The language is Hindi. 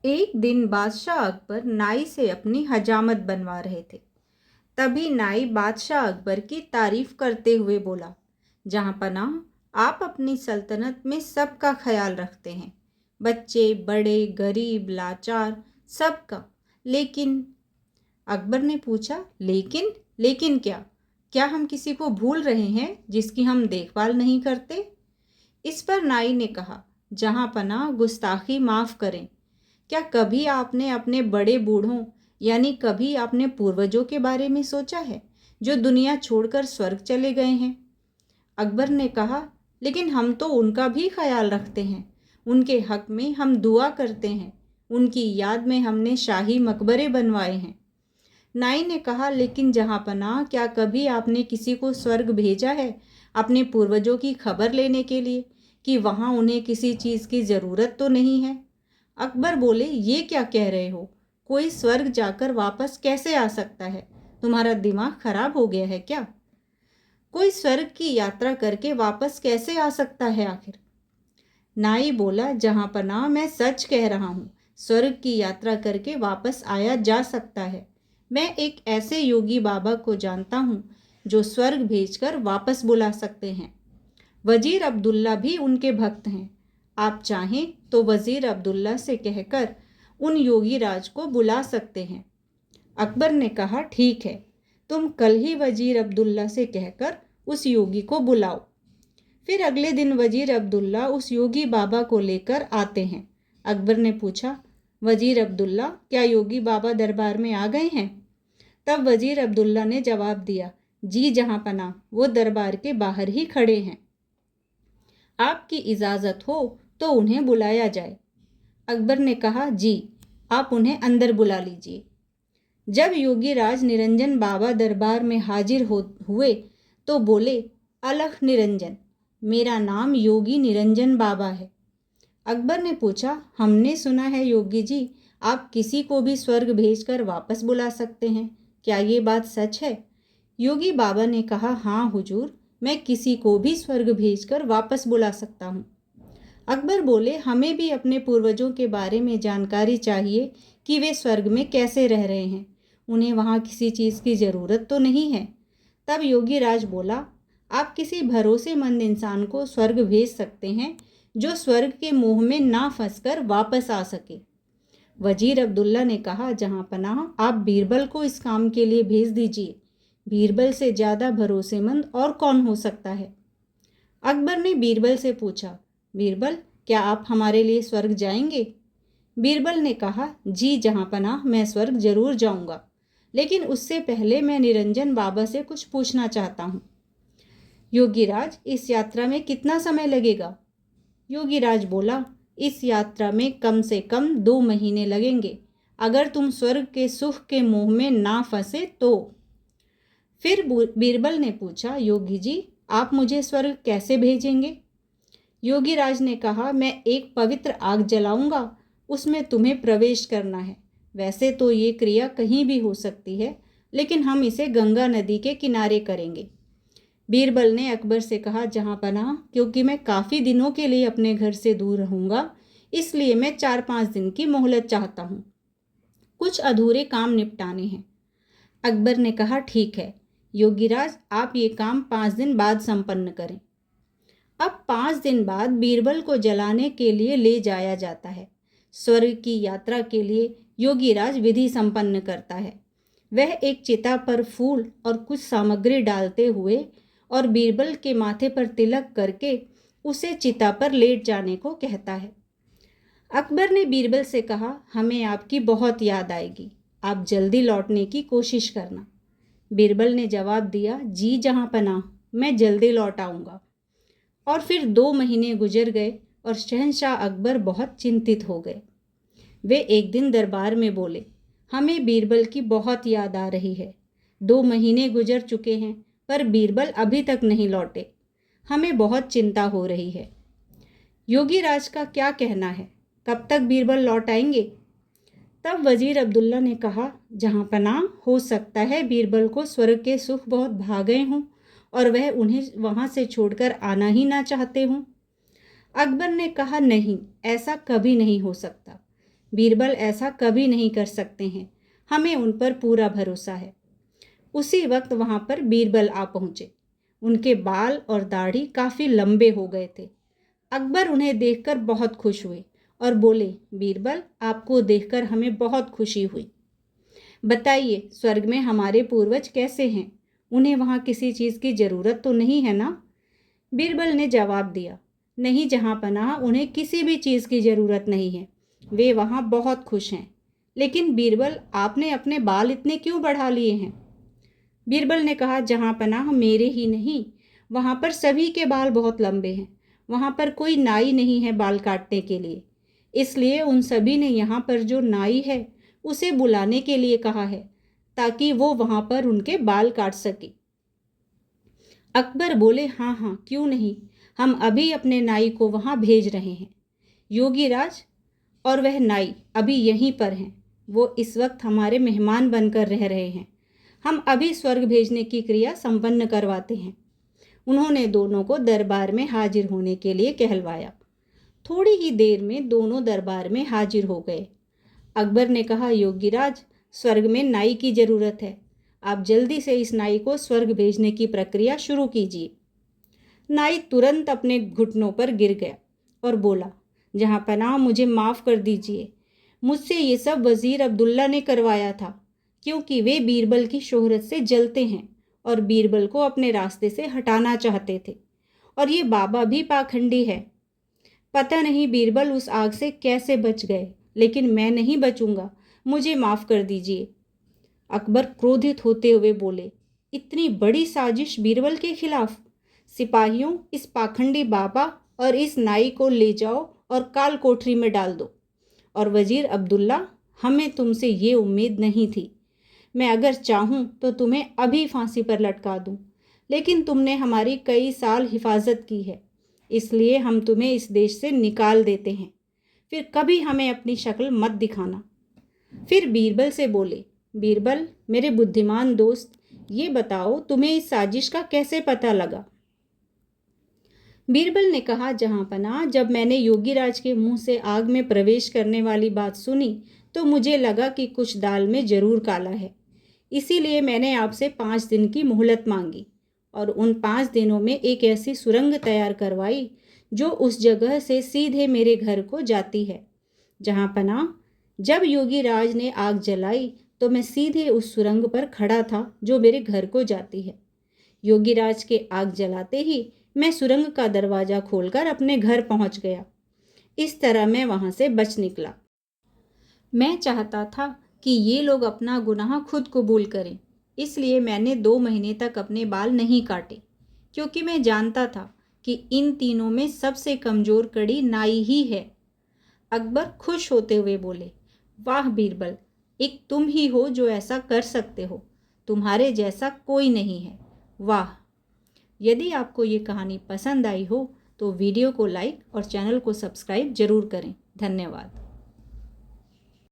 एक दिन बादशाह अकबर नाई से अपनी हजामत बनवा रहे थे। तभी नाई बादशाह अकबर की तारीफ करते हुए बोला, जहाँ पनाह, आप अपनी सल्तनत में सबका ख्याल रखते हैं, बच्चे बड़े गरीब लाचार सबका। लेकिन अकबर ने पूछा, लेकिन लेकिन क्या? क्या हम किसी को भूल रहे हैं जिसकी हम देखभाल नहीं करते? इस पर नाई ने कहा, जहाँ पनाह, गुस्ताखी माफ़ करें। क्या कभी आपने अपने बड़े बूढ़ों यानी कभी आपने पूर्वजों के बारे में सोचा है जो दुनिया छोड़कर स्वर्ग चले गए हैं? अकबर ने कहा, लेकिन हम तो उनका भी ख्याल रखते हैं, उनके हक में हम दुआ करते हैं, उनकी याद में हमने शाही मकबरे बनवाए हैं। नाई ने कहा, लेकिन जहाँ पनाह, क्या कभी आपने किसी को स्वर्ग भेजा है अपने पूर्वजों की खबर लेने के लिए कि वहाँ उन्हें किसी चीज़ की ज़रूरत तो नहीं है? अकबर बोले, ये क्या कह रहे हो? कोई स्वर्ग जाकर वापस कैसे आ सकता है? तुम्हारा दिमाग खराब हो गया है क्या? कोई स्वर्ग की यात्रा करके वापस कैसे आ सकता है आखिर? नाई बोला, जहाँ पनाह, मैं सच कह रहा हूँ, स्वर्ग की यात्रा करके वापस आया जा सकता है। मैं एक ऐसे योगी बाबा को जानता हूँ जो स्वर्ग भेजकर वापस बुला सकते हैं। वजीर अब्दुल्ला भी उनके भक्त हैं। आप चाहें तो वजीर अब्दुल्ला से कहकर उन योगी राज को बुला सकते हैं। अकबर ने कहा, ठीक है, तुम कल ही वजीर अब्दुल्ला से कहकर उस योगी को बुलाओ। फिर अगले दिन वजीर अब्दुल्ला उस योगी बाबा को लेकर आते हैं। अकबर ने पूछा, वजीर अब्दुल्ला, क्या योगी बाबा दरबार में आ गए हैं? तब वजीर अब्दुल्ला ने जवाब दिया, जी जहाँ पनाह, वो दरबार के बाहर ही खड़े हैं। आपकी इजाज़त हो तो उन्हें बुलाया जाए। अकबर ने कहा, जी, आप उन्हें अंदर बुला लीजिए। जब योगी राज निरंजन बाबा दरबार में हाजिर हुए तो बोले, अलख निरंजन, मेरा नाम योगी निरंजन बाबा है। अकबर ने पूछा, हमने सुना है योगी जी, आप किसी को भी स्वर्ग भेजकर वापस बुला सकते हैं, क्या ये बात सच है? योगी बाबा ने कहा, हाँ हुजूर, मैं किसी को भी स्वर्ग भेजकर वापस बुला सकता हूँ। अकबर बोले, हमें भी अपने पूर्वजों के बारे में जानकारी चाहिए कि वे स्वर्ग में कैसे रह रहे हैं, उन्हें वहाँ किसी चीज़ की ज़रूरत तो नहीं है। तब योगी राज बोला, आप किसी भरोसेमंद इंसान को स्वर्ग भेज सकते हैं जो स्वर्ग के मोह में ना फंसकर वापस आ सके। वजीर अब्दुल्ला ने कहा, जहाँ पनाह, आप बीरबल को इस काम के लिए भेज दीजिए। बीरबल से ज़्यादा भरोसेमंद और कौन हो सकता है? अकबर ने बीरबल से पूछा, बीरबल, क्या आप हमारे लिए स्वर्ग जाएंगे? बीरबल ने कहा, जी जहाँ पनाह, मैं स्वर्ग जरूर जाऊंगा, लेकिन उससे पहले मैं निरंजन बाबा से कुछ पूछना चाहता हूँ। योगीराज, इस यात्रा में कितना समय लगेगा? योगीराज बोला, इस यात्रा में कम से कम 2 महीने लगेंगे, अगर तुम स्वर्ग के सुख के मोह में ना फंसे तो। फिर बीरबल ने पूछा, योगी जी, आप मुझे स्वर्ग कैसे भेजेंगे? योगीराज ने कहा, मैं एक पवित्र आग जलाऊंगा, उसमें तुम्हें प्रवेश करना है। वैसे तो ये क्रिया कहीं भी हो सकती है, लेकिन हम इसे गंगा नदी के किनारे करेंगे। बीरबल ने अकबर से कहा, जहाँ पनाह, क्योंकि मैं काफ़ी दिनों के लिए अपने घर से दूर रहूँगा, इसलिए मैं 4-5 दिन की मोहलत चाहता हूँ, कुछ अधूरे काम निपटाने हैं। अकबर ने कहा, ठीक है योगीराज, आप ये काम 5 दिन बाद संपन्न करें। अब 5 दिन बाद बीरबल को जलाने के लिए ले जाया जाता है। स्वर्ग की यात्रा के लिए योगीराज विधि संपन्न करता है। वह एक चिता पर फूल और कुछ सामग्री डालते हुए और बीरबल के माथे पर तिलक करके उसे चिता पर लेट जाने को कहता है। अकबर ने बीरबल से कहा, हमें आपकी बहुत याद आएगी, आप जल्दी लौटने की कोशिश करना। बीरबल ने जवाब दिया, जी जहाँ पनाह, मैं जल्दी लौट आऊँगा। और फिर 2 महीने गुजर गए और शहंशाह अकबर बहुत चिंतित हो गए। वे एक दिन दरबार में बोले, हमें बीरबल की बहुत याद आ रही है। 2 महीने गुजर चुके हैं पर बीरबल अभी तक नहीं लौटे, हमें बहुत चिंता हो रही है। योगी राज का क्या कहना है, कब तक बीरबल लौट आएंगे? तब वजीर अब्दुल्ला ने कहा, जहाँ पनाह, हो सकता है बीरबल को स्वर्ग के सुख बहुत भा गए हों और वह उन्हें वहाँ से छोड़कर आना ही ना चाहते हों। अकबर ने कहा, नहीं, ऐसा कभी नहीं हो सकता। बीरबल ऐसा कभी नहीं कर सकते हैं, हमें उन पर पूरा भरोसा है। उसी वक्त वहां पर बीरबल आ पहुंचे। उनके बाल और दाढ़ी काफ़ी लंबे हो गए थे। अकबर उन्हें देखकर बहुत खुश हुए और बोले, बीरबल, आपको देखकर हमें बहुत खुशी हुई। बताइए, स्वर्ग में हमारे पूर्वज कैसे हैं? उन्हें वहाँ किसी चीज़ की ज़रूरत तो नहीं है ना? बीरबल ने जवाब दिया, नहीं जहाँ पनाह, उन्हें किसी भी चीज़ की ज़रूरत नहीं है। वे वहाँ बहुत खुश हैं। लेकिन बीरबल, आपने अपने बाल इतने क्यों बढ़ा लिए हैं? बीरबल ने कहा, जहाँ पनाह, मेरे ही नहीं, वहाँ पर सभी के बाल बहुत लंबे हैं। वहाँ पर कोई नाई नहीं है बाल काटने के लिए, इसलिए उन सभी ने यहाँ पर जो नाई है उसे बुलाने के लिए कहा है, ताकि वो वहाँ पर उनके बाल काट सके। अकबर बोले, हाँ हाँ, क्यों नहीं, हम अभी अपने नाई को वहाँ भेज रहे हैं। योगीराज और वह नाई अभी यहीं पर हैं। वो इस वक्त हमारे मेहमान बनकर रह रहे हैं। हम अभी स्वर्ग भेजने की क्रिया संपन्न करवाते हैं। उन्होंने दोनों को दरबार में हाजिर होने के लिए कहलवाया। थोड़ी ही देर में दोनों दरबार में हाजिर हो गए। अकबर ने कहा, योगीराज, स्वर्ग में नाई की ज़रूरत है। आप जल्दी से इस नाई को स्वर्ग भेजने की प्रक्रिया शुरू कीजिए। नाई तुरंत अपने घुटनों पर गिर गया और बोला, जहाँ पनाह, मुझे माफ़ कर दीजिए। मुझसे ये सब वज़ीर अब्दुल्ला ने करवाया था, क्योंकि वे बीरबल की शोहरत से जलते हैं और बीरबल को अपने रास्ते से हटाना चाहते थे। और ये बाबा भी पाखंडी है। पता नहीं बीरबल उस आग से कैसे बच गए, लेकिन मैं नहीं बचूंगा। मुझे माफ़ कर दीजिए। अकबर क्रोधित होते हुए बोले, इतनी बड़ी साजिश बीरबल के खिलाफ? सिपाहियों, इस पाखंडी बाबा और इस नाई को ले जाओ और काल कोठरी में डाल दो। और वजीर अब्दुल्ला, हमें तुमसे ये उम्मीद नहीं थी। मैं अगर चाहूँ तो तुम्हें अभी फांसी पर लटका दूँ, लेकिन तुमने हमारी कई साल हिफाजत की है, इसलिए हम तुम्हें इस देश से निकाल देते हैं। फिर कभी हमें अपनी शक्ल मत दिखाना। फिर बीरबल से बोले, बीरबल, मेरे बुद्धिमान दोस्त, ये बताओ, तुम्हें इस साजिश का कैसे पता लगा? बीरबल ने कहा, जहाँ पनाह, जब मैंने योगीराज के मुंह से आग में प्रवेश करने वाली बात सुनी तो मुझे लगा कि कुछ दाल में जरूर काला है। इसीलिए मैंने आपसे 5 दिन की मोहलत मांगी और उन 5 दिनों में एक ऐसी सुरंग तैयार करवाई जो उस जगह से सीधे मेरे घर को जाती है। जहाँ पनाह, जब योगीराज ने आग जलाई तो मैं सीधे उस सुरंग पर खड़ा था जो मेरे घर को जाती है। योगीराज के आग जलाते ही मैं सुरंग का दरवाज़ा खोलकर अपने घर पहुंच गया। इस तरह मैं वहां से बच निकला। मैं चाहता था कि ये लोग अपना गुनाह खुद कबूल करें, इसलिए मैंने 2 महीने तक अपने बाल नहीं काटे, क्योंकि मैं जानता था कि इन तीनों में सबसे कमज़ोर कड़ी नाई ही है। अकबर खुश होते हुए बोले, वाह बीरबल, एक तुम ही हो जो ऐसा कर सकते हो। तुम्हारे जैसा कोई नहीं है। वाह। यदि आपको ये कहानी पसंद आई हो तो वीडियो को लाइक और चैनल को सब्सक्राइब जरूर करें। धन्यवाद।